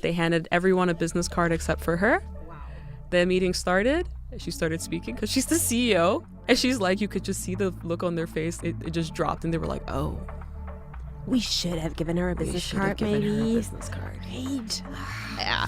They handed everyone a business card except for her. The meeting started. She started speaking because she's the CEO. And she's like, you could just see the look on their face. It just dropped. And they were like, oh. We should have given her a business card, maybe. Her a business card. Right. Yeah.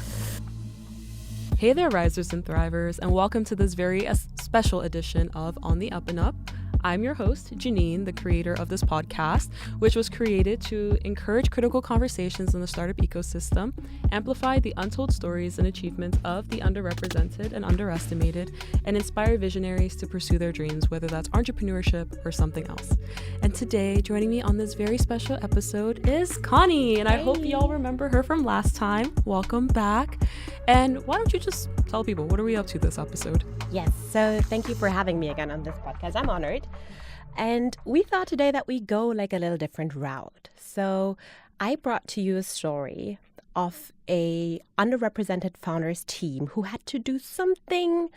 Hey there, risers and thrivers, and welcome to this very special edition of On the Up and Up. I'm your host, Janine, the creator of this podcast, which was created to encourage critical conversations in the startup ecosystem, amplify the untold stories and achievements of the underrepresented and underestimated, and inspire visionaries to pursue their dreams, whether that's entrepreneurship or something else. And today, joining me on this very special episode is Conny, and I hope y'all remember her from last time. Welcome back. And why don't you just tell people, what are we up to this episode? Yes, so thank you for having me again on this podcast. I'm honored. And we thought today that we go like a little different route. So I brought to you a story of a underrepresented founders team who had to do something,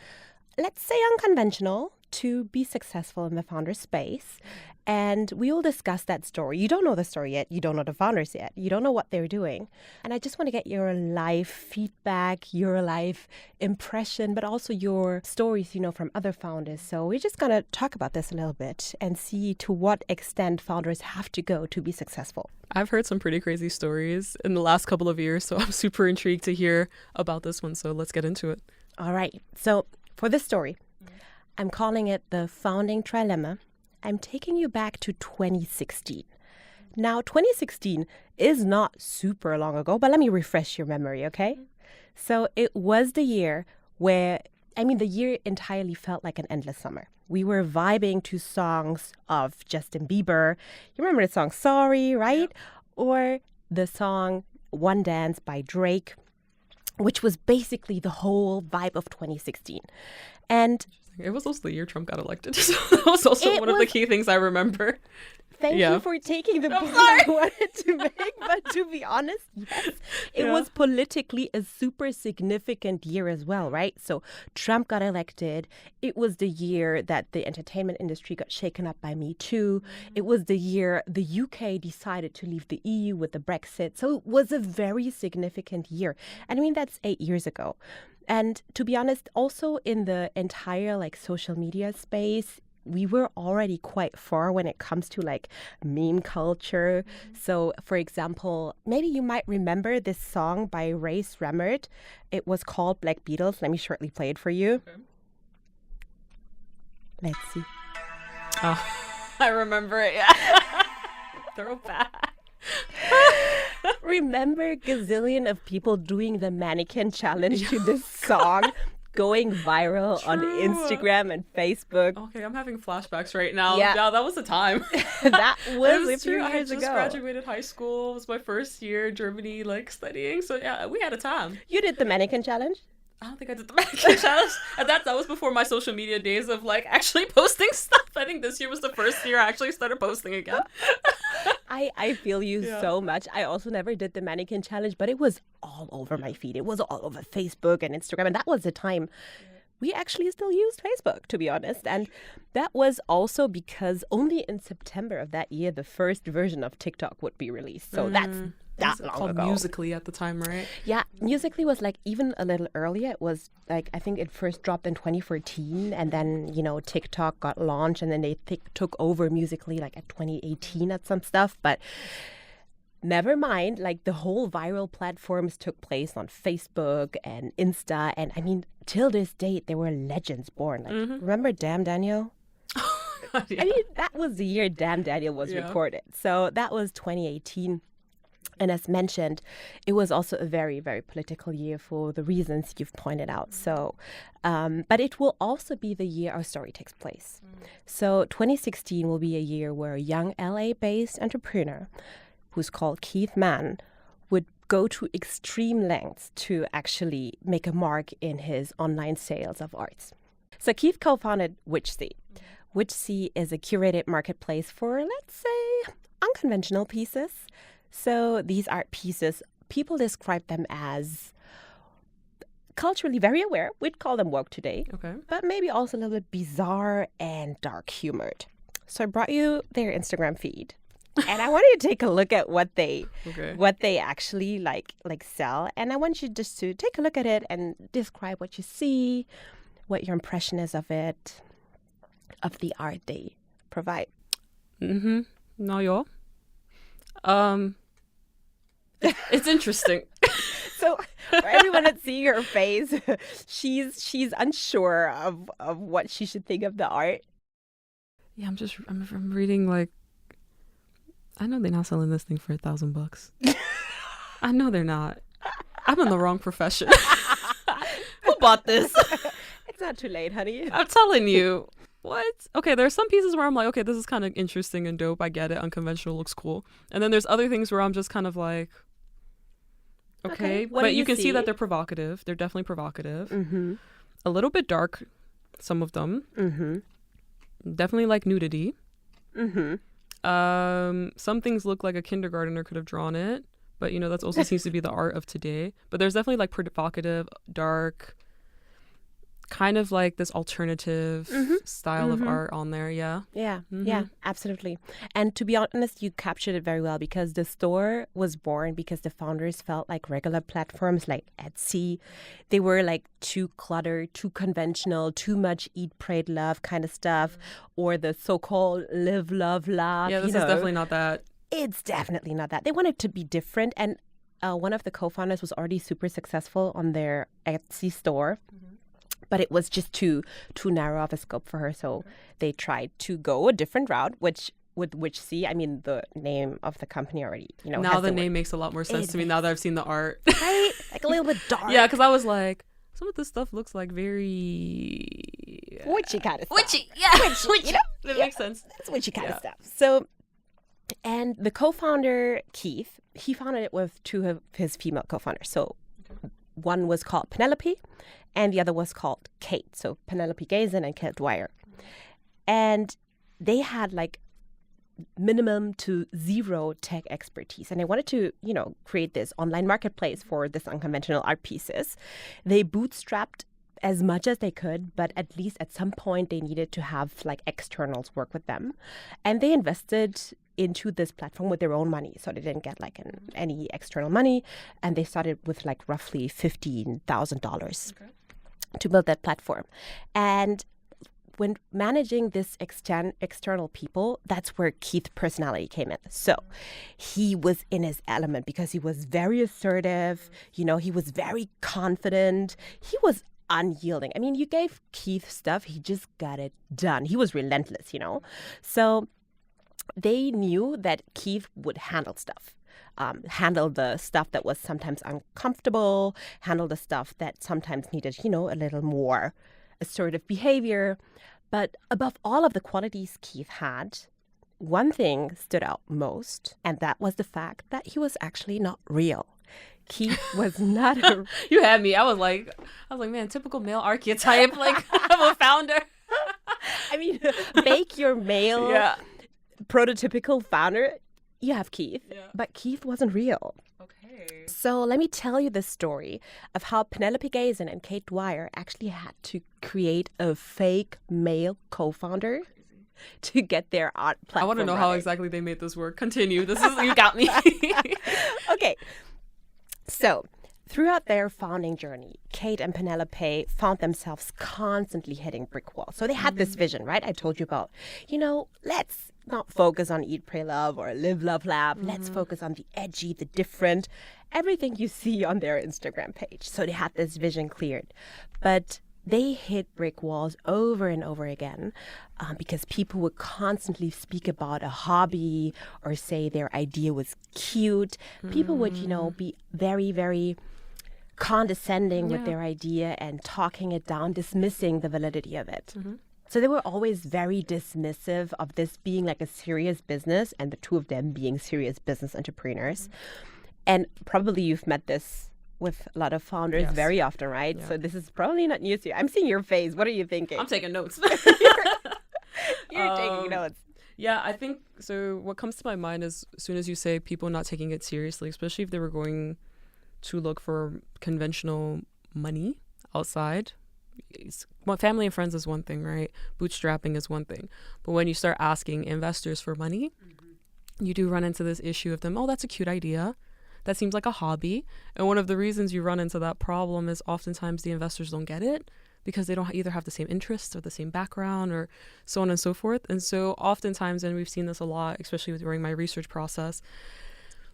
let's say, unconventional to be successful in the founder space. And we will discuss that story. You don't know the story yet. You don't know the founders yet. You don't know what they're doing. And I just want to get your live feedback, your live impression, but also your stories, from other founders. So we're just going to talk about this a little bit and see to what extent founders have to go to be successful. I've heard some pretty crazy stories in the last couple of years, so I'm super intrigued to hear about this one. So let's get into it. All right. So for this story, I'm calling it the Founding Trilemma. I'm taking you back to 2016. Now, 2016 is not super long ago, but let me refresh your memory, okay? So it was the year where, the year entirely felt like an endless summer. We were vibing to songs of Justin Bieber. You remember the song Sorry, right? Yep. Or the song One Dance by Drake, which was basically the whole vibe of 2016. And it was also the year Trump got elected. So that was also one of the key things I remember. Thank you for taking the point I wanted to make. But to be honest, yes, it was politically a super significant year as well, right? So Trump got elected. It was the year that the entertainment industry got shaken up by Me Too. It was the year the UK decided to leave the EU with the Brexit. So it was a very significant year. And that's 8 years ago. And to be honest, also in the entire social media space, we were already quite far when it comes to meme culture. So, for example, maybe you might remember this song by Ray Sremmurd. It was called Black Beatles. Let me shortly play it for you. Okay. Let's see. Oh, I remember it. Yeah. Throwback. Remember gazillion of people doing the mannequin challenge to this song, going viral on Instagram and Facebook. Okay, I'm having flashbacks right now. Yeah, that was the time. That was a few years ago. I just graduated high school. It was my first year in Germany, studying. So yeah, we had a time. You did the mannequin challenge? I don't think I did the mannequin challenge. And that was before my social media days of actually posting stuff. I think this year was the first year I actually started posting again. I feel you so much. I also never did the mannequin challenge, but it was all over my feed. It was all over Facebook and Instagram. And that was the time we actually still used Facebook, to be honest. And that was also because only in September of that year, the first version of TikTok would be released. So that's that long called ago. Musical.ly at the time, right? Yeah, Musical.ly was even a little earlier. It was I think it first dropped in 2014, and then TikTok got launched, and then they took over Musical.ly at 2018 at some stuff. But never mind, the whole viral platforms took place on Facebook and Insta, and till this date there were legends born. Remember Damn Daniel? Yeah. That was the year Damn Daniel was recorded. So that was 2018. And as mentioned, it was also a very, very political year for the reasons you've pointed out. So, but it will also be the year our story takes place. So 2016 will be a year where a young LA-based entrepreneur who's called Keith Mann would go to extreme lengths to actually make a mark in his online sales of arts. So Keith co-founded Witchsy. Witchsy is a curated marketplace for, let's say, unconventional pieces. So these art pieces, people describe them as culturally very aware. We'd call them woke today. Okay. But maybe also a little bit bizarre and dark humored. So I brought you their Instagram feed. And I want you to take a look at what they actually like sell. And I want you just to take a look at it and describe what you see, what your impression is of it, of the art they provide. No, yo. It's interesting. So for everyone that see her face, she's unsure of what she should think of the art. Yeah, I'm reading like, I know they're not selling this thing for $1,000. I know they're not. I'm in the wrong profession. Who bought this? It's not too late, honey. I'm telling you. What? Okay, there's some pieces where I'm like, okay, this is kind of interesting and dope. I get it. Unconventional, looks cool. And then there's other things where I'm just kind of like, okay. But you can see that they're provocative. They're definitely provocative. Mm-hmm. A little bit dark, some of them. Mm-hmm. Definitely like nudity. Mm-hmm. Some things look like a kindergartner could have drawn it. But, you know, that also seems to be the art of today. But there's definitely like provocative, dark, kind of like this alternative style of art on there. Yeah, absolutely. And to be honest, you captured it very well, because the store was born because the founders felt like regular platforms like Etsy, they were like too cluttered, too conventional, too much eat, pray, love kind of stuff, or the so-called live, love, laugh. Yeah, this is definitely not that. It's definitely not that. They wanted to be different. And one of the co-founders was already super successful on their Etsy store. But it was just too narrow of a scope for her. So they tried to go a different route, which with Witchsy, I mean, the name of the company already, you know. Now the name makes a lot more sense to me now that I've seen the art. Right? Like a little bit dark. Yeah, because I was like, some of this stuff looks like very... witchy kind of stuff. Witchy, yeah. Witchy. You know? That makes sense. It's witchy kind of stuff. So, and the co-founder, Keith, he founded it with two of his female co-founders. So one was called Penelope, and the other was called Kate. So Penelope Gazin and Kate Dwyer. And they had like minimum to zero tech expertise. And they wanted to, you know, create this online marketplace for this unconventional art pieces. They bootstrapped as much as they could, but at least at some point they needed to have like externals work with them. And they invested into this platform with their own money. So they didn't get like any external money. And they started with like roughly $15,000 to build that platform. And when managing this external people, that's where Keith's personality came in. So he was in his element because he was very assertive. You know, he was very confident. He was unyielding. I mean, you gave Keith stuff, he just got it done. He was relentless, you know. So they knew that Keith would handle stuff. Handle the stuff that was sometimes uncomfortable, handle the stuff that sometimes needed, you know, a little more assertive behavior. But above all of the qualities Keith had, one thing stood out most, and that was the fact that he was actually not real. Keith was not a... You had me. I was like, man, typical male archetype, like of a founder. I mean, bake your male prototypical founder. You have Keith, but Keith wasn't real. Okay. So let me tell you the story of how Penelope Gazin and Kate Dwyer actually had to create a fake male co-founder to get their art platform. I want to know how exactly they made this work. Continue. You got me. Okay. So throughout their founding journey, Kate and Penelope found themselves constantly hitting brick walls. So they had this vision, right? I told you about, you know, let's not focus on eat, pray, love or live, love, laugh. Let's focus on the edgy, the different, everything you see on their Instagram page. So they had this vision cleared. But they hit brick walls over and over again because people would constantly speak about a hobby or say their idea was cute. People would, you know, be very, very condescending with their idea and talking it down, dismissing the validity of it. So they were always very dismissive of this being like a serious business, and the two of them being serious business entrepreneurs. And probably you've met this with a lot of founders very often, right? So this is probably not news to you. I'm seeing your face. What are you thinking? I'm taking notes. You're taking notes. Yeah, I think so. What comes to my mind is as soon as you say people not taking it seriously, especially if they were going to look for conventional money outside. Well, family and friends is one thing, right? Bootstrapping is one thing. But when you start asking investors for money, you do run into this issue of them, oh, that's a cute idea. That seems like a hobby. And one of the reasons you run into that problem is oftentimes the investors don't get it because they don't either have the same interests or the same background or so on and so forth. And so oftentimes, and we've seen this a lot, especially during my research process,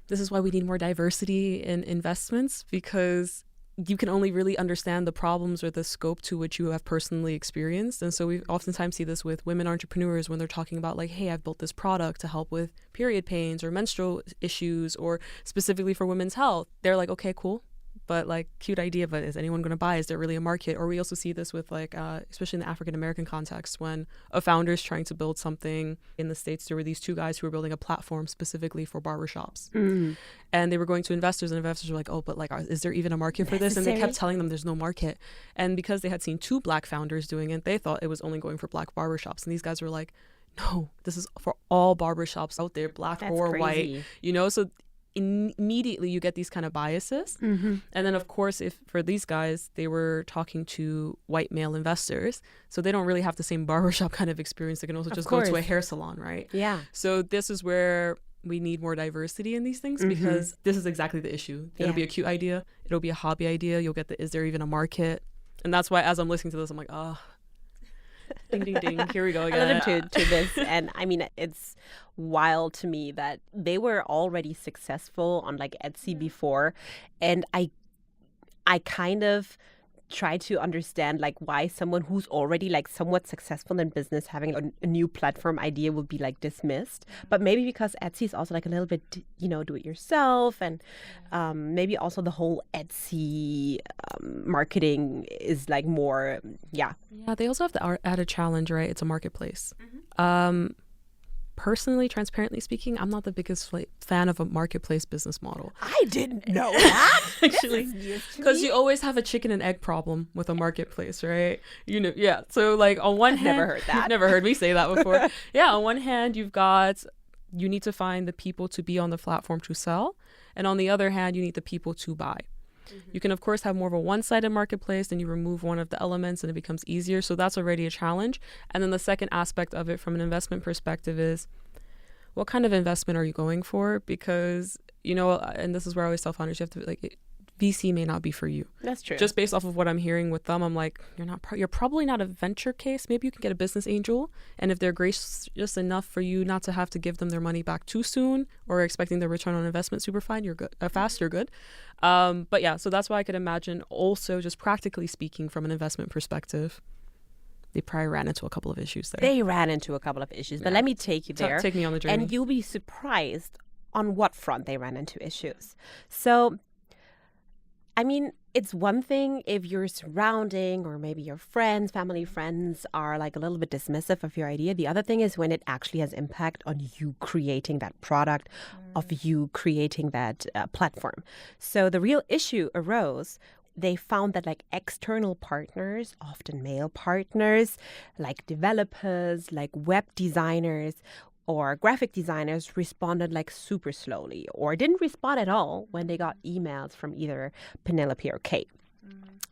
this is why we need more diversity in investments, because you can only really understand the problems or the scope to which you have personally experienced. And so we oftentimes see this with women entrepreneurs when they're talking about like, hey, I've built this product to help with period pains or menstrual issues or specifically for women's health. They're like, okay, cool. But like, cute idea, but is anyone going to buy? Is there really a market? Or we also see this with like, especially in the African-American context, when a founder is trying to build something in the States. There were these two guys who were building a platform specifically for barbershops. And they were going to investors, and investors were like, oh, but like, is there even a market for this? And they kept telling them there's no market. And because they had seen two Black founders doing it, they thought it was only going for Black barbershops. And these guys were like, no, this is for all barbershops out there, Black or white, you know? So immediately you get these kind of biases. And then of course, if for these guys, they were talking to white male investors, so they don't really have the same barbershop kind of experience. They can also just go to a hair salon, right? Yeah. So this is where we need more diversity in these things, because this is exactly the issue. It'll be a cute idea, it'll be a hobby idea, you'll get the is there even a market? And that's why as I'm listening to this, I'm like, oh, ding ding ding, here we go again. I listened to this, and I mean, it's wild to me that they were already successful on like Etsy before, and I kind of try to understand like why someone who's already like somewhat successful in business having a new platform idea would be like dismissed. But maybe because Etsy is also like a little bit, you know, do it yourself, and maybe also the whole Etsy marketing is like more, yeah, they also have to add a challenge, right? It's a marketplace. Personally, transparently speaking, I'm not the biggest fan of a marketplace business model. I didn't know that. Actually, because you always have a chicken and egg problem with a marketplace, right? You know, yeah. So like on one hand, never heard that. You've never heard me say that before. Yeah, on one hand, you need to find the people to be on the platform to sell, and on the other hand, you need the people to buy. You can, of course, have more of a one-sided marketplace, and you remove one of the elements and it becomes easier. So that's already a challenge. And then the second aspect of it from an investment perspective is, what kind of investment are you going for? Because, you know, and this is where I always tell founders, you have to, like, VC may not be for you. That's true. Just based off of what I'm hearing with them, I'm like, you're probably not a venture case. Maybe you can get a business angel, and if they're gracious enough for you not to have to give them their money back too soon or expecting their return on investment super fine, you're good. Fast, you're good. But yeah, so that's why I could imagine also, just practically speaking from an investment perspective, they probably ran into a couple of issues there. They ran into a couple of issues, but let me take you there. Take me on the journey. And you'll be surprised on what front they ran into issues. So, I mean, it's one thing if your surrounding or maybe your friends, family friends are like a little bit dismissive of your idea. The other thing is when it actually has impact on you creating that product, of you creating that platform. So the real issue arose. They found that like external partners, often male partners, like developers, like web designers, or graphic designers responded like super slowly or didn't respond at all when they got emails from either Penelope or Kate.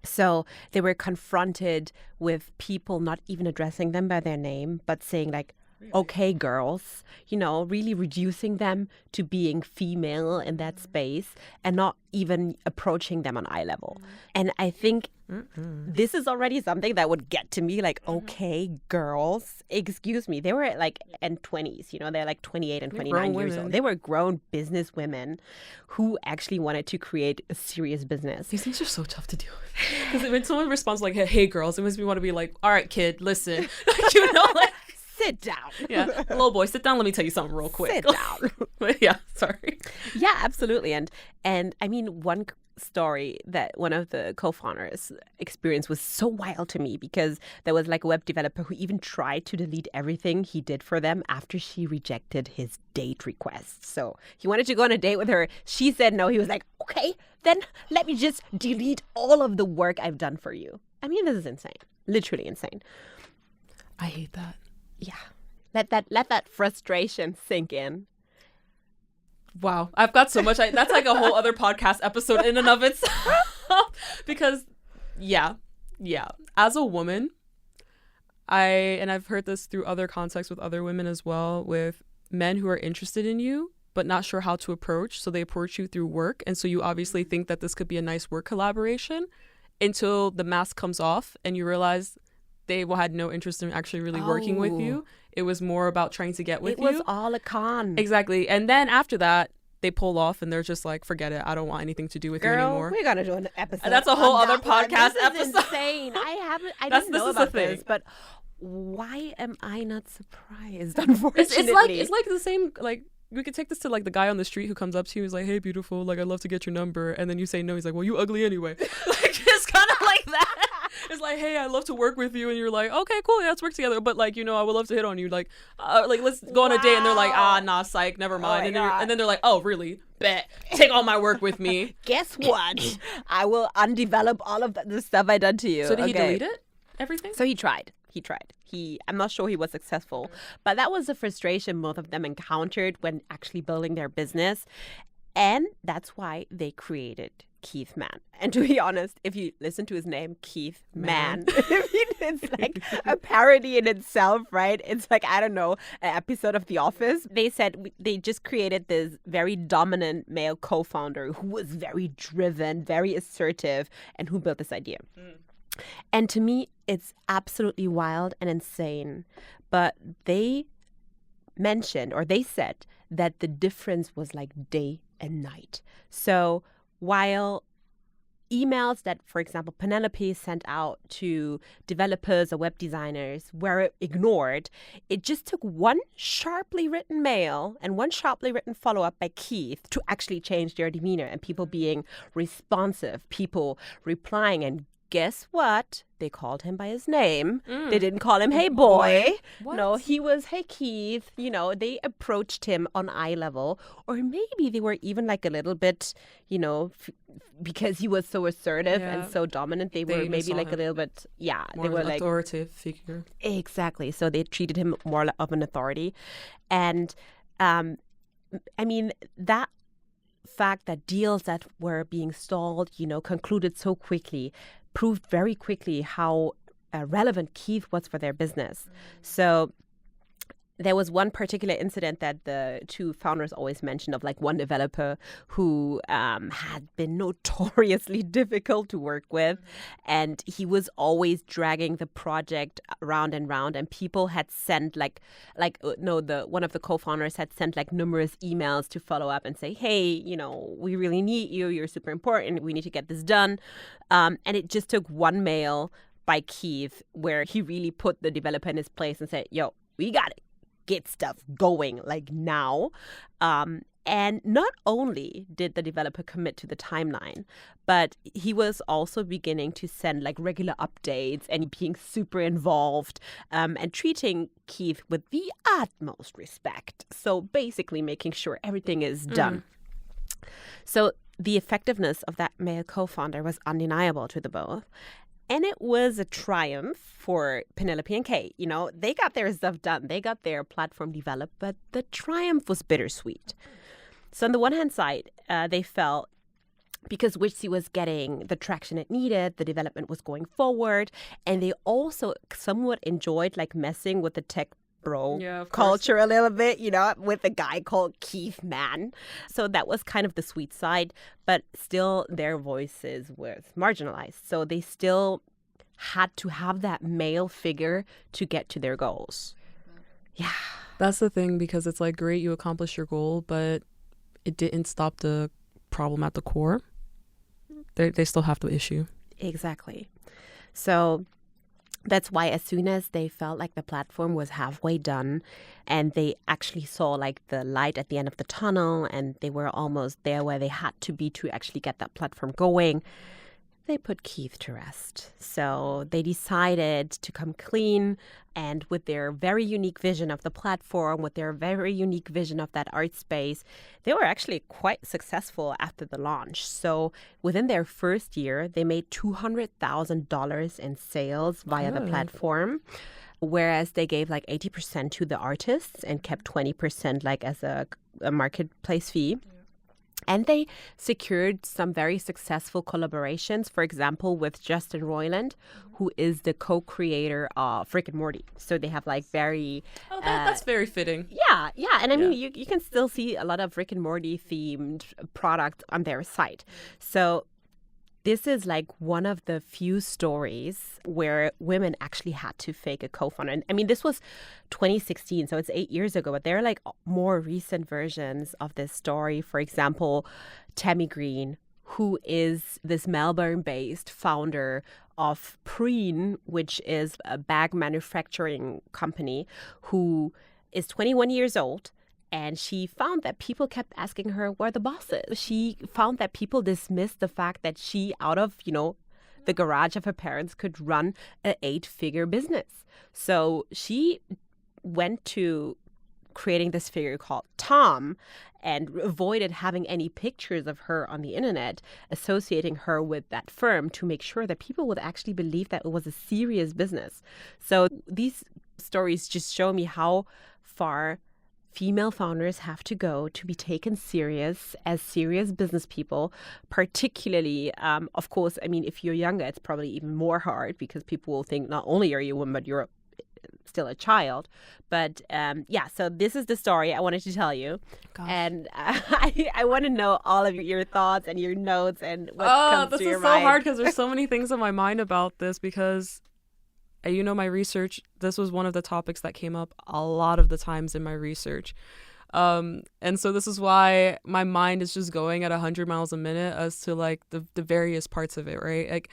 So they were confronted with people not even addressing them by their name, but saying like, okay, girls, you know, really reducing them to being female in that space and not even approaching them on eye level. And I think this is already something that would get to me like, okay, girls, excuse me. They were like in 20s, you know, they're like 28 and 29 years old. They were grown business women who actually wanted to create a serious business. These things are so tough to deal with. Because when someone responds like, hey, girls, it makes me want to be like, all right, kid, listen. You know, like, sit down. Yeah. Little boy, sit down. Let me tell you something real quick. Sit down. Yeah, sorry. Yeah, absolutely. And I mean, one story that one of the co-founders experienced was so wild to me because there was like a web developer who even tried to delete everything he did for them after she rejected his date request. So he wanted to go on a date with her. She said no. He was like, okay, then let me just delete all of the work I've done for you. I mean, this is insane. Literally insane. I hate that. Yeah. Let that frustration sink in. Wow. I've got so much. That's like a whole other podcast episode in and of itself. Because, yeah. As a woman, I've heard this through other contexts with other women as well, with men who are interested in you but not sure how to approach, so they approach you through work, and so you obviously think that this could be a nice work collaboration until the mask comes off and you realize they had no interest in actually really working with you. It was more about trying to get with you. It was all a con. Exactly. And then after that, they pull off and they're just like, forget it. I don't want anything to do with you anymore. We're going to do an episode. That's a whole other podcast episode. This is insane. I didn't know about this, but why am I not surprised, unfortunately? It's like the same, like, we could take this to like the guy on the street who comes up to you. He's like, hey, beautiful, like, I'd love to get your number. And then you say no. He's like, well, you ugly anyway. Like, it's kind of like that. It's like, hey, I'd love to work with you. And you're like, okay, cool. Yeah, let's work together. But like, you know, I would love to hit on you. Like, let's go on a date. And they're like, nah, psych, never mind. And then they're like, oh, really? Bet. Take all my work with me. Guess what? I will undevelop all of the stuff I done to you. So did he delete it? Everything? So he tried. I'm not sure he was successful, but that was the frustration both of them encountered when actually building their business. And that's why they created Keith Mann. And to be honest, if you listen to his name, Keith Mann, it's like a parody in itself, right? It's like, I don't know, an episode of The Office. They said they just created this very dominant male co-founder who was very driven, very assertive, and who built this idea. And to me, it's absolutely wild and insane. But they mentioned, or they said, that the difference was like day and night. So while emails that, for example, Penelope sent out to developers or web designers were ignored, it just took one sharply written mail and one sharply written follow-up by Keith to actually change their demeanor and people being responsive, people replying. And guess what? They called him by his name. They didn't call him, hey, boy. No, he was, hey, Keith. You know, they approached him on eye level. Or maybe they were even like a little bit, you know, because he was so assertive and so dominant. They were maybe like a little bit, more they were an like authoritative figure. Exactly. So they treated him more of an authority. And I mean, that fact that deals that were being stalled, you know, concluded so quickly, proved very quickly how relevant Keith was for their business. So there was one particular incident that the two founders always mentioned of like one developer who had been notoriously difficult to work with. And he was always dragging the project round and round. And people had sent one of the co-founders had sent like numerous emails to follow up and say, hey, you know, we really need you. You're super important. We need to get this done. And it just took one mail by Keith where he really put the developer in his place and said, yo, we got it. Get stuff going like now. And not only did the developer commit to the timeline, but he was also beginning to send like regular updates and being super involved and treating Keith with the utmost respect. So basically making sure everything is done. So the effectiveness of that male co-founder was undeniable to the both. And it was a triumph for Penelope and Kate. You know, they got their stuff done. They got their platform developed, but the triumph was bittersweet. So on the one hand side, they felt because Witchsy was getting the traction it needed, the development was going forward, and they also somewhat enjoyed like messing with the tech bro culture a little bit, you know, with a guy called Keith Mann. So that was kind of the sweet side, but still their voices were marginalized. So they still had to have that male figure to get to their goals. Yeah. That's the thing, because it's like, great, you accomplished your goal, but it didn't stop the problem at the core. They still have the issue. Exactly. So that's why as soon as they felt like the platform was halfway done and they actually saw like the light at the end of the tunnel and they were almost there where they had to be to actually get that platform going, they put Keith to rest. So they decided to come clean, and with their very unique vision of the platform, with their very unique vision of that art space, they were actually quite successful after the launch. So within their first year, they made $200,000 in sales via the platform, whereas they gave like 80% to the artists and kept 20% like as a marketplace fee. And they secured some very successful collaborations, for example, with Justin Roiland, who is the co-creator of Rick and Morty. So they have like very... Oh, that's very fitting. Yeah. And I mean, you can still see a lot of Rick and Morty themed products on their site. So this is like one of the few stories where women actually had to fake a co-founder. And I mean, this was 2016, so it's 8 years ago, but there are like more recent versions of this story. For example, Tammy Green, who is this Melbourne-based founder of Preen, which is a bag manufacturing company, who is 21 years old. And she found that people kept asking her where the boss is. She found that people dismissed the fact that she, out of, the garage of her parents, could run an 8-figure business. So she went to creating this figure called Tom and avoided having any pictures of her on the internet associating her with that firm to make sure that people would actually believe that it was a serious business. So these stories just show me how far female founders have to go to be taken serious as serious business people, particularly, of course, I mean, if you're younger, it's probably even more hard because people will think not only are you a woman, but you're still a child. But so this is the story I wanted to tell you. Gosh. And I want to know all of your thoughts and your notes and what comes to your mind. This is so hard because there's so many things in my mind about this because... my research, this was one of the topics that came up a lot of the times in my research. And so this is why my mind is just going at 100 miles a minute as to like the various parts of it, right? Like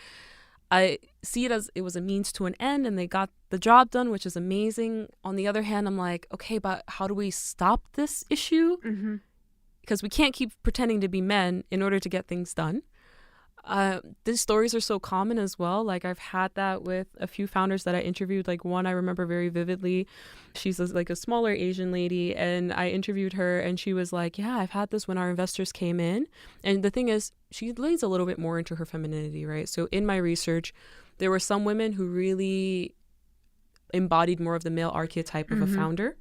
I see it as it was a means to an end and they got the job done, which is amazing. On the other hand, I'm like, okay, but how do we stop this issue? Mm-hmm. Because we can't keep pretending to be men in order to get things done. These stories are so common as well. Like I've had that with a few founders that I interviewed. Like one I remember very vividly. She's like a smaller Asian lady, and I interviewed her and she was like, yeah, I've had this when our investors came in. And the thing is, she leans a little bit more into her femininity, right? So in my research, there were some women who really embodied more of the male archetype of a founder,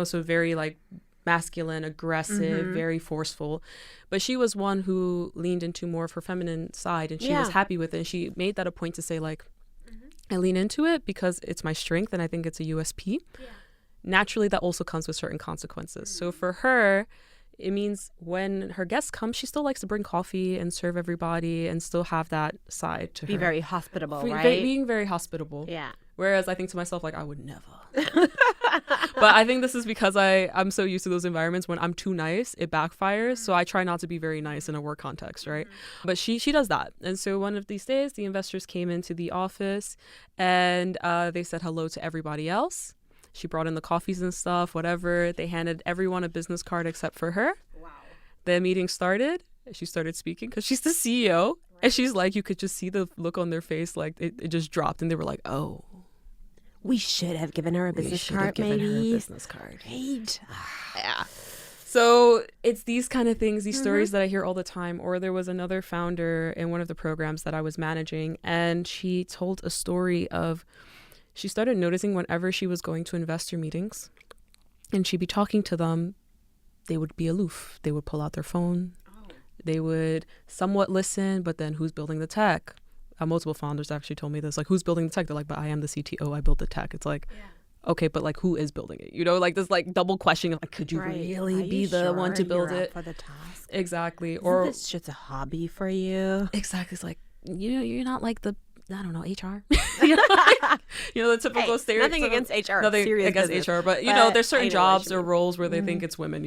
so very like masculine, aggressive, very forceful. But she was one who leaned into more of her feminine side and she was happy with it. And she made that a point to say like, I lean into it because it's my strength and I think it's a USP. Yeah. Naturally, that also comes with certain consequences. So for her, it means when her guests come, she still likes to bring coffee and serve everybody and still have that side to her. Be very hospitable, right? Being very hospitable. Yeah. Whereas I think to myself, like, I would never. But I think this is because I'm so used to those environments when I'm too nice, it backfires. So I try not to be very nice in a work context, right? But she does that. And so one of these days, the investors came into the office and they said hello to everybody else. She brought in the coffees and stuff, whatever. They handed everyone a business card except for her. Wow. The meeting started. She started speaking because she's the CEO. Right. And she's like, you could just see the look on their face, like it just dropped. And they were like, oh. We should have given her a business card, maybe. Her a business card. Right. Yeah. So it's these kind of things, these stories that I hear all the time. Or there was another founder in one of the programs that I was managing, and she told a story of, she started noticing whenever she was going to investor meetings and she'd be talking to them, they would be aloof. They would pull out their phone. Oh. They would somewhat listen, but then who's building the tech? Multiple founders actually told me this, like, who's building the tech? They're like, but I am the CTO, I built the tech. It's like, okay, but like, who is building it? Like this like double questioning of like, could you really be the one to build it? For the task? Exactly. Or this just a hobby for you? Exactly. It's like, you're not like the, I don't know, HR. The typical stereotype. Nothing against HR. Nothing against business. HR, but there's certain jobs or roles where they think it's women,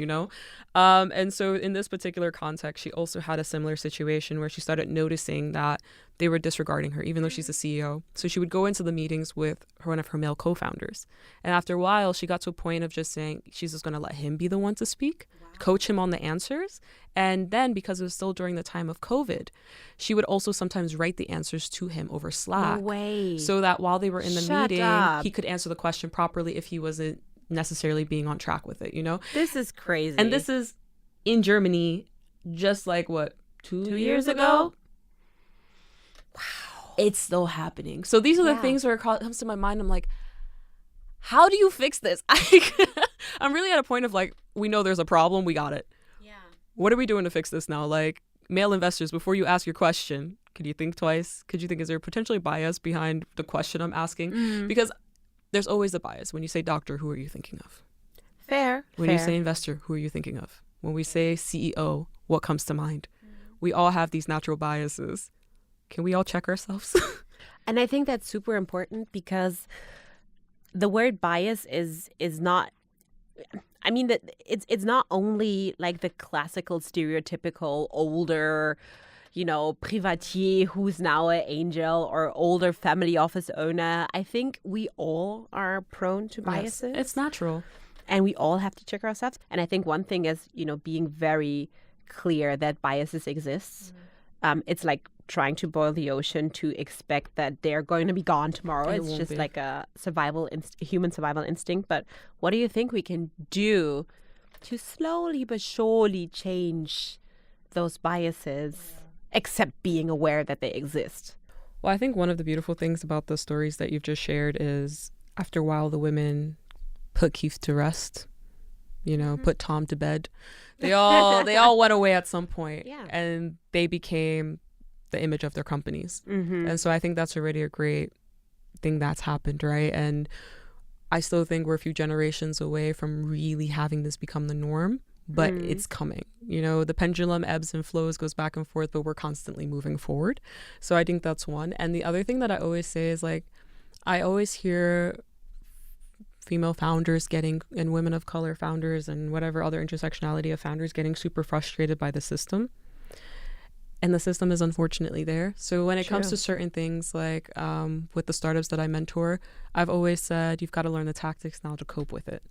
And so in this particular context, she also had a similar situation where she started noticing that they were disregarding her, even though she's the CEO. So she would go into the meetings with one of her male co-founders. And after a while, she got to a point of just saying she's just going to let him be the one to speak, coach him on the answers. And then because it was still during the time of COVID, she would also sometimes write the answers to him over Slack. No way. So that while they were in the meeting, up. he could answer the question properly if he wasn't necessarily being on track with it, This is crazy. And this is in Germany, just like what, two years ago? Wow. It's still happening. So these are the things where it comes to my mind. I'm like, how do you fix this? I'm really at a point of like, we know there's a problem. We got it. Yeah. what are we doing to fix this now? Like, male investors, before you ask your question, could you think twice? Could you think, is there potentially bias behind the question I'm asking? Because there's always a bias. When you say doctor, who are you thinking of? Fair. When you say investor, who are you thinking of? When we say CEO, what comes to mind? We all have these natural biases. Can we all check ourselves? And I think that's super important because the word bias is not, I mean, that it's not only like the classical stereotypical older, privatier who's now an angel or older family office owner. I think we all are prone to biases. Yes, it's natural. And we all have to check ourselves. And I think one thing is, being very clear that biases exist. It's like trying to boil the ocean to expect that they're going to be gone tomorrow. It's just like a human survival instinct. But what do you think we can do to slowly but surely change those biases, except being aware that they exist? Well, I think one of the beautiful things about the stories that you've just shared is after a while, the women put Keith to rest, put Tom to bed. They all went away at some point, and they became the image of their companies. And so I think that's already a great thing that's happened, right? And I still think we're a few generations away from really having this become the norm, but it's coming. The pendulum ebbs and flows, goes back and forth, but we're constantly moving forward. So I think that's one. And the other thing that I always say is, like, I always hear female founders and women of color founders and whatever other intersectionality of founders getting super frustrated by the system. And the system is unfortunately there. So when it comes to certain things, like with the startups that I mentor, I've always said you've got to learn the tactics now to cope with it.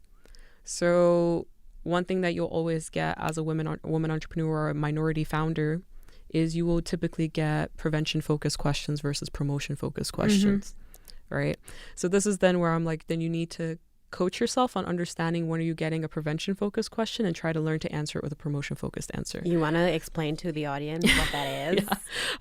So one thing that you'll always get as a woman entrepreneur or a minority founder is you will typically get prevention-focused questions versus promotion-focused questions. Right? So this is then where I'm like, then you need to coach yourself on understanding when are you getting a prevention-focused question and try to learn to answer it with a promotion-focused answer. You want to explain to the audience what that is?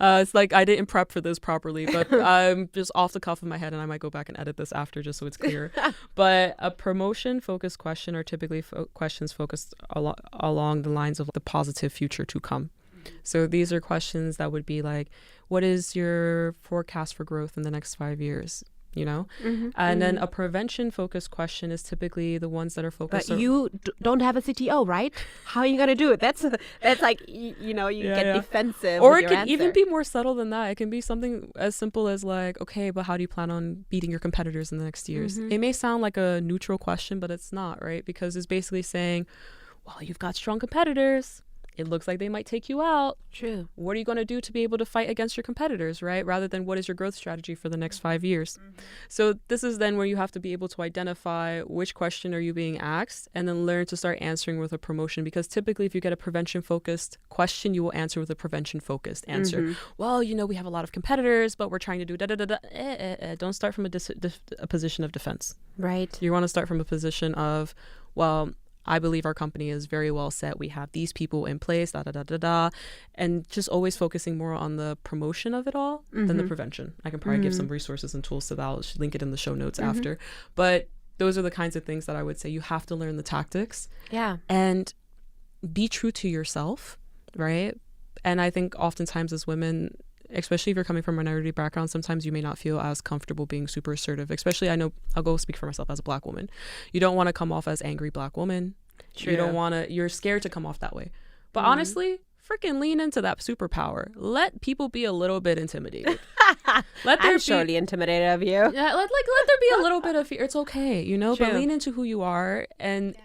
It's like I didn't prep for this properly, but I'm just off the cuff of my head, and I might go back and edit this after just so it's clear. But a promotion-focused question are typically questions focused along the lines of the positive future to come. So these are questions that would be like, what is your forecast for growth in the next 5 years? And then a prevention focused question is typically the ones that are focused. But you don't have a CTO, right? How are you going to do it? That's like, you get defensive. Or it can even be more subtle than that. It can be something as simple as like, okay, but how do you plan on beating your competitors in the next years? It may sound like a neutral question, but it's not, right? Because it's basically saying, well, you've got strong competitors. It looks like they might take you out. True. What are you going to do to be able to fight against your competitors, right? Rather than what is your growth strategy for the next 5 years? So this is then where you have to be able to identify which question are you being asked and then learn to start answering with a promotion. Because typically if you get a prevention-focused question, you will answer with a prevention-focused answer. Well, we have a lot of competitors, but we're trying to do da-da-da-da. Don't start from a position of defense. Right. You want to start from a position of, well, I believe our company is very well set. We have these people in place, and just always focusing more on the promotion of it all than the prevention. I can probably give some resources and tools to that. I'll link it in the show notes after. But those are the kinds of things that I would say you have to learn the tactics. Yeah. And be true to yourself, right? And I think oftentimes as women, especially if you're coming from a minority background, sometimes you may not feel as comfortable being super assertive. Especially, I know, I'll go speak for myself as a Black woman. You don't want to come off as angry Black woman. True. You don't want to, you're scared to come off that way. But honestly, freaking lean into that superpower. Let people be a little bit intimidated. I'm surely intimidated of you. Yeah, let there be a little bit of fear. It's okay, True. but lean into who you are and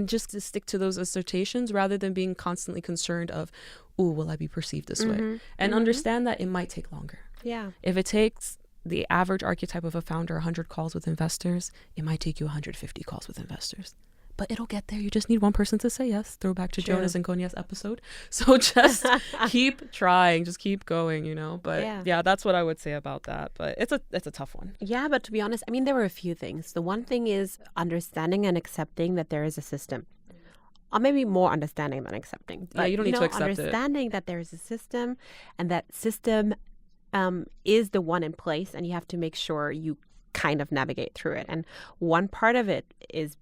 just to stick to those assertions rather than being constantly concerned of, oh, will I be perceived this way? And understand that it might take longer. Yeah. If it takes the average archetype of a founder 100 calls with investors, it might take you 150 calls with investors. But it'll get there. You just need one person to say yes. Throw back to Jonas and Conny's episode. So just keep trying. Just keep going, But yeah, that's what I would say about that. But it's a tough one. Yeah, but to be honest, I mean, there were a few things. The one thing is understanding and accepting that there is a system. Or maybe more understanding than accepting. But, you don't need to accept understanding that there is a system and that system is the one in place, and you have to make sure you kind of navigate through it. And one part of it is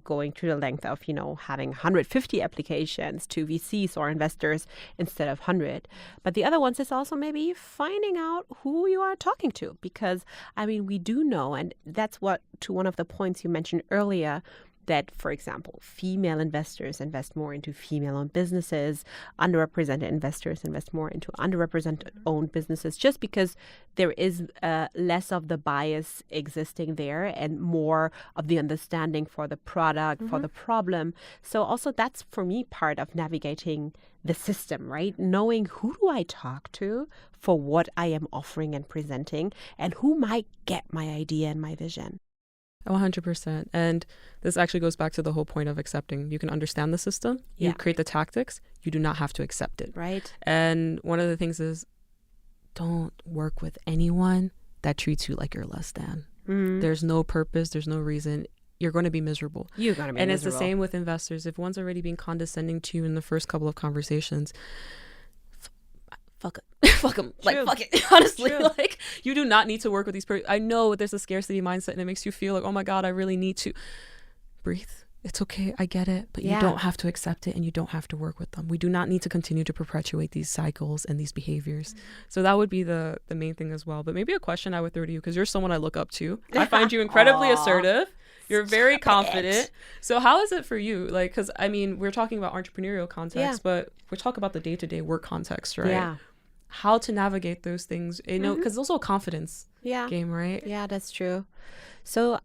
going through the length of, having 150 applications to VCs or investors instead of 100. But the other ones is also maybe finding out who you are talking to, because we do know, and that's to one of the points you mentioned earlier, that, for example, female investors invest more into female-owned businesses, underrepresented investors invest more into underrepresented-owned businesses, just because there is less of the bias existing there and more of the understanding for the product, for the problem. So also that's, for me, part of navigating the system, right? Knowing who do I talk to for what I am offering and presenting, and who might get my idea and my vision. 100%. And this actually goes back to the whole point of accepting. You can understand the system, you create the tactics, you do not have to accept it. Right. And one of the things is, don't work with anyone that treats you like you're less than. There's no purpose, there's no reason. You're going to be miserable. You're going to be miserable. And miserable. It's the same with investors. If one's already being condescending to you in the first couple of conversations, fuck them. Like, fuck it. Honestly, like, you do not need to work with these people. I know there's a scarcity mindset and it makes you feel like, oh my God, I really need to breathe. It's okay. I get it. But you don't have to accept it and you don't have to work with them. We do not need to continue to perpetuate these cycles and these behaviors. So that would be the main thing as well. But maybe a question I would throw to you, because you're someone I look up to. I find you incredibly assertive. You're very confident. So how is it for you? Like, because we're talking about entrepreneurial context, but we're talking about the day-to-day work context, right? Yeah. How to navigate those things, because it's also a confidence game, right? Yeah, that's true. So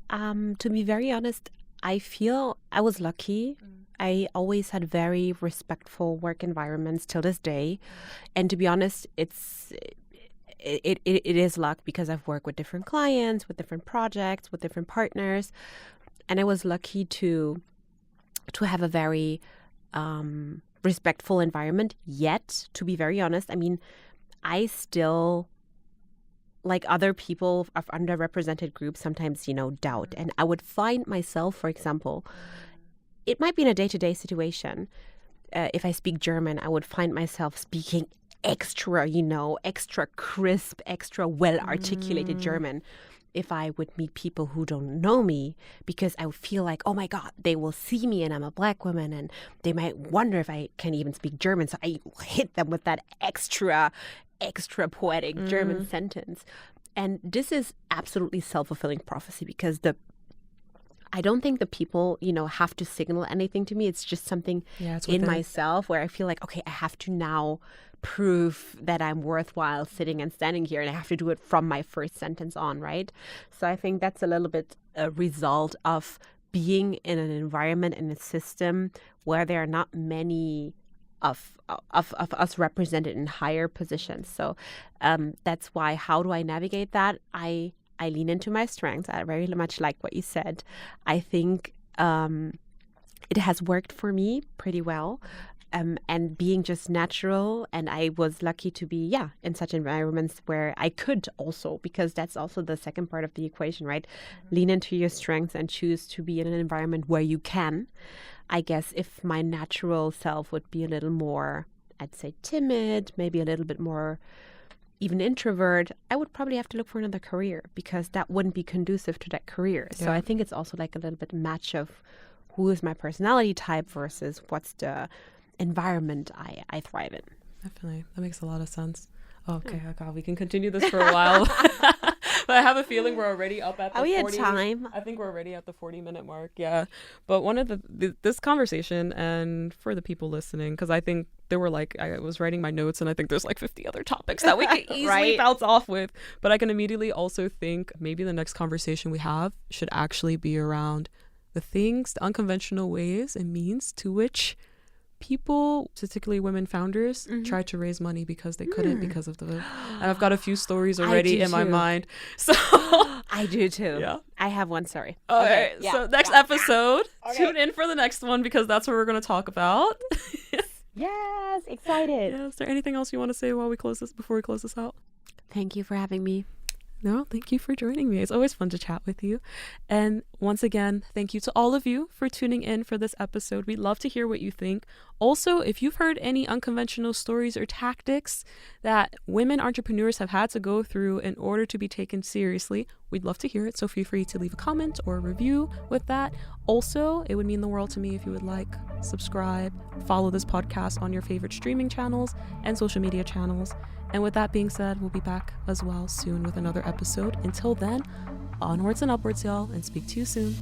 to be very honest, I feel I was lucky. I always had very respectful work environments till this day. And to be honest, it is luck, because I've worked with different clients, with different projects, with different partners. And I was lucky to have a very respectful environment. Yet, to be very honest, I still, like other people of underrepresented groups, sometimes, doubt. And I would find myself, for example, it might be in a day-to-day situation. If I speak German, I would find myself speaking extra crisp, extra well-articulated German if I would meet people who don't know me, because I would feel like, oh my God, they will see me and I'm a Black woman and they might wonder if I can even speak German. So I hit them with that extra poetic German sentence. And this is absolutely self-fulfilling prophecy, because I don't think the people, have to signal anything to me. It's just something in myself where I feel like, okay, I have to now prove that I'm worthwhile sitting and standing here, and I have to do it from my first sentence on, right? So I think that's a little bit a result of being in an environment, in a system where there are not many of us represented in higher positions. So that's why, how do I navigate that? I lean into my strengths. I very much like what you said. I think it has worked for me pretty well. And being just natural. And I was lucky to be, in such environments where I could also, because that's also the second part of the equation, right? Lean into your strengths and choose to be in an environment where you can. I guess if my natural self would be a little more, I'd say timid, maybe a little bit more even introvert, I would probably have to look for another career, because that wouldn't be conducive to that career. So I think it's also like a little bit match of who is my personality type versus what's the environment I thrive in. Definitely. That makes a lot of sense. Okay. Oh God, we can continue this for a while. But I have a feeling we're already up at the 40. Time? I think we're already at the 40-minute mark. Yeah. But one of this conversation, and for the people listening, because I think there were I was writing my notes and I think there's 50 other topics that we could easily bounce off with. But I can immediately also think maybe the next conversation we have should actually be around the unconventional ways and means to which people, particularly women founders, tried to raise money because they couldn't because of and I've got a few stories already in my mind. So I do too. Yeah. I have one story. Okay. So next episode, tune in for the next one, because that's what we're going to talk about. Yes, excited. Yeah, is there anything else you want to say before we close this out? Thank you for having me. No, thank you for joining me. It's always fun to chat with you. And once again, thank you to all of you for tuning in for this episode. We'd love to hear what you think. Also, if you've heard any unconventional stories or tactics that women entrepreneurs have had to go through in order to be taken seriously, we'd love to hear it. So feel free to leave a comment or a review with that. Also, it would mean the world to me if you would like, subscribe, follow this podcast on your favorite streaming channels and social media channels. And with that being said, we'll be back as well soon with another episode. Until then, onwards and upwards, y'all, and speak to you soon.